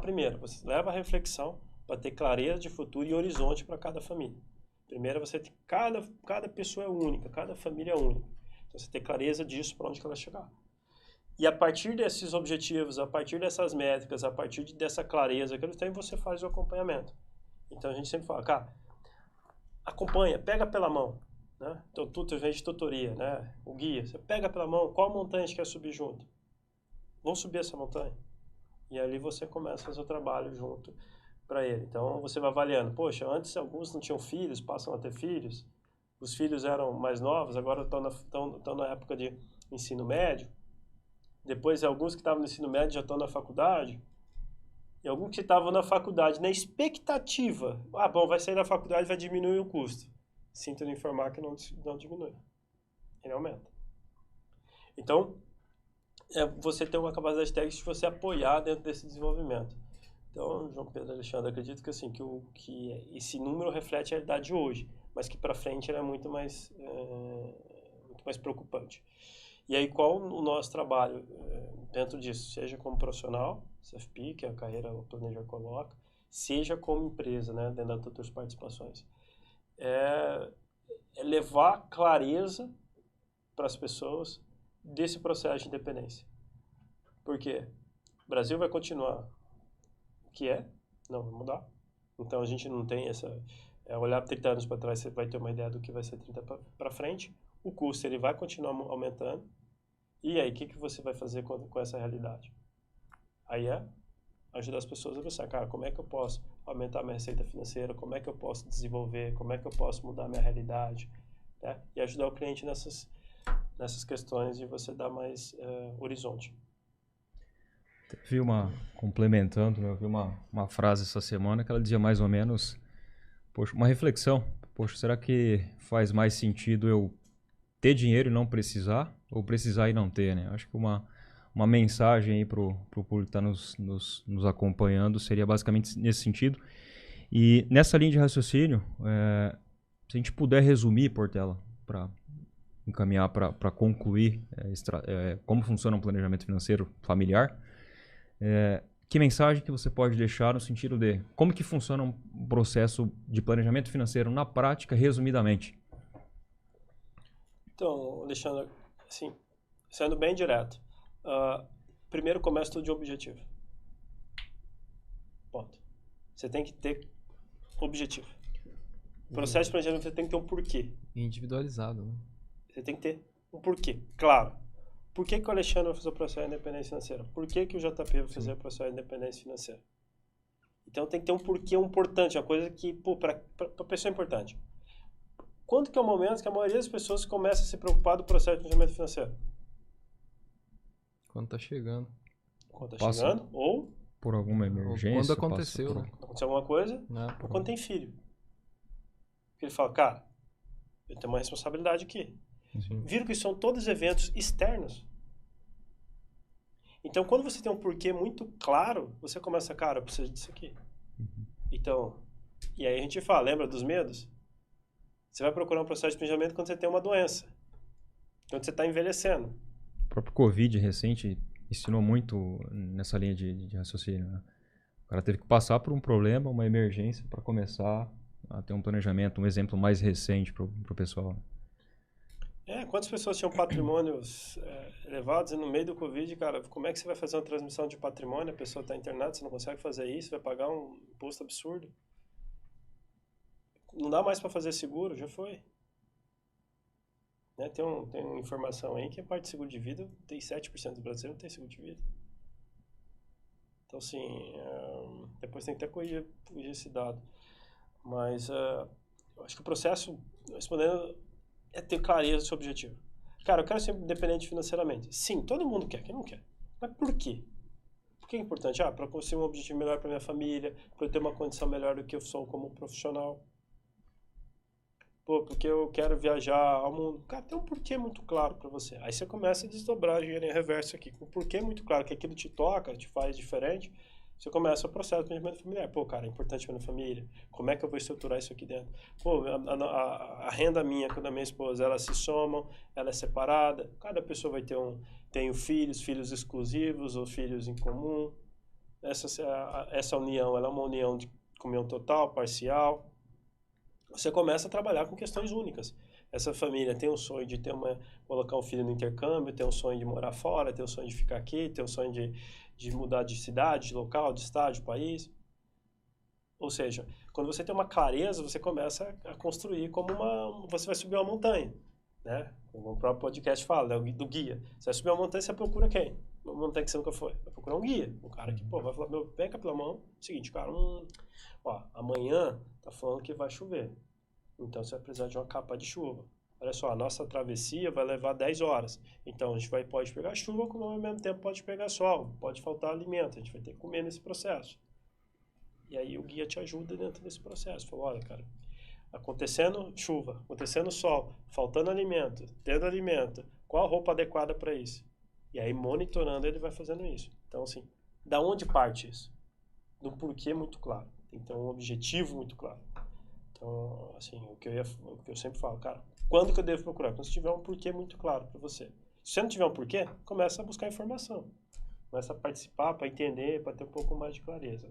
primeiro, você leva a reflexão para ter clareza de futuro e horizonte para cada família. Primeiro, você tem, cada pessoa é única, cada família é única. Então, você tem clareza disso, para onde que ela vai chegar. E a partir desses objetivos, a partir dessas métricas, a partir dessa clareza que eles têm, você faz o acompanhamento. Então, a gente sempre fala, cara, acompanha, pega pela mão. Né? Então, tudo vem de tutoria, né? O guia, você pega pela mão, qual montanha a gente quer subir junto? Vamos subir essa montanha. E ali você começa a fazer o trabalho junto para ele. Então, você vai avaliando. Poxa, antes alguns não tinham filhos, passam a ter filhos. Os filhos eram mais novos, agora estão na época de ensino médio. Depois, alguns que estavam no ensino médio já estão na faculdade. E alguns que estavam na faculdade, na expectativa. Bom, vai sair da faculdade, vai diminuir o custo. Sinto lhe informar que não diminui. Ele aumenta. Então, você tem uma capacidade técnica de você apoiar dentro desse desenvolvimento. Então, João Pedro e Alexandre, acredito que, assim, que esse número reflete a realidade de hoje, mas que para frente ele é muito mais preocupante. E aí, qual o nosso trabalho dentro disso? Seja como profissional, CFP, que é a carreira o Planejar coloca, seja como empresa, né, dentro das outras participações. É levar clareza para as pessoas desse processo de independência. Por quê? O Brasil vai continuar o que é, não vai mudar. Então, a gente não tem essa... olhar 30 anos para trás, você vai ter uma ideia do que vai ser 30 para frente. O custo ele vai continuar aumentando. E aí, o que você vai fazer com essa realidade? Aí ajudar as pessoas a pensar, cara, como é que eu posso aumentar minha receita financeira? Como é que eu posso desenvolver? Como é que eu posso mudar minha realidade? Né? E ajudar o cliente nessas questões de você dar mais horizonte. Complementando, eu vi uma frase essa semana que ela dizia mais ou menos, poxa, uma reflexão, poxa, será que faz mais sentido eu ter dinheiro e não precisar, ou precisar e não ter, né? Acho que uma mensagem aí pro público que está nos acompanhando seria basicamente nesse sentido. E nessa linha de raciocínio, se a gente puder resumir, Portela, para encaminhar para concluir como funciona um planejamento financeiro familiar, que mensagem que você pode deixar no sentido de como que funciona um processo de planejamento financeiro na prática, resumidamente? Então, Alexandre, assim, sendo bem direto, primeiro começa tudo de objetivo. Ponto. Você tem que ter objetivo. O processo de planejamento você tem que ter um porquê. Individualizado, né? Você tem que ter um porquê, claro. Por que o Alexandre vai fazer o processo de independência financeira? Por que o JP vai fazer o processo de independência financeira? Então tem que ter um porquê importante, uma coisa que, para a pessoa é importante. Quando que é o momento que a maioria das pessoas começa a se preocupar do processo de planejamento financeiro? Quando tá chegando. Quando tá chegando, ou por alguma emergência. Quando aconteceu, né? Aconteceu alguma coisa, ou quando tem filho. Porque ele fala, cara, eu tenho uma responsabilidade aqui. Sim. Viram que são todos eventos externos. Então, quando você tem um porquê muito claro, você começa, cara, eu preciso disso aqui. Então, e aí a gente fala, lembra dos medos? Você vai procurar um processo de planejamento quando você tem uma doença. Quando você está envelhecendo. O próprio Covid recente ensinou muito nessa linha de raciocínio, né? O cara teve que passar por um problema, uma emergência, para começar a ter um planejamento, um exemplo mais recente para o pessoal. Quantas pessoas tinham patrimônios elevados e no meio do Covid, cara, como é que você vai fazer uma transmissão de patrimônio? A pessoa está internada, você não consegue fazer isso, vai pagar um imposto absurdo. Não dá mais para fazer seguro, já foi. Né? Tem uma informação aí que a parte de seguro de vida, tem 7% do brasileiro não tem seguro de vida. Então, assim, depois tem que até corrigir esse dado. Mas eu acho que o processo, respondendo, é ter clareza do seu objetivo. Cara, eu quero ser independente financeiramente. Sim, todo mundo quer, quem não quer? Mas por quê? Por que é importante? Para conseguir um objetivo melhor para minha família, para eu ter uma condição melhor do que eu sou como profissional. Porque eu quero viajar ao mundo. Cara, tem um porquê muito claro para você. Aí você começa a desdobrar a engenharia reversa aqui. Com um porquê muito claro, que aquilo te toca, te faz diferente. Você começa o processo de planejamento familiar. Cara, é importante para minha família. Como é que eu vou estruturar isso aqui dentro? A renda minha com a da minha esposa, elas se somam, ela é separada. Cada pessoa vai ter tenho filhos exclusivos ou filhos em comum. essa união, ela é uma união de comunhão total, parcial. Você começa a trabalhar com questões únicas. Essa família tem um sonho de colocar um filho no intercâmbio, tem um sonho de morar fora, tem um sonho de ficar aqui, tem um sonho de mudar de cidade, de local, de estado, de país. Ou seja, quando você tem uma clareza, você começa a construir você vai subir uma montanha, né? Como o próprio podcast fala, né? Do guia. Você vai subir uma montanha, você procura quem? Uma montanha que você nunca foi. Vai procurar um guia. Um cara que, vai falar, pega pela mão. Seguinte, cara, ó, amanhã tá falando que vai chover. Então você vai precisar de uma capa de chuva. Olha só, a nossa travessia vai levar 10 horas. Então a gente pode pegar chuva, como ao mesmo tempo pode pegar sol, pode faltar alimento, a gente vai ter que comer nesse processo. E aí o guia te ajuda dentro desse processo. Fala, olha, cara, acontecendo chuva, acontecendo sol, faltando alimento, tendo alimento, qual a roupa adequada para isso? E aí monitorando ele vai fazendo isso. Então assim, da onde parte isso? De um porquê muito claro. Tem que ter um objetivo muito claro. Então, assim, o que eu sempre falo, cara, quando que eu devo procurar? Quando você tiver um porquê muito claro para você. Se você não tiver um porquê, começa a buscar informação. Começa a participar para entender, para ter um pouco mais de clareza.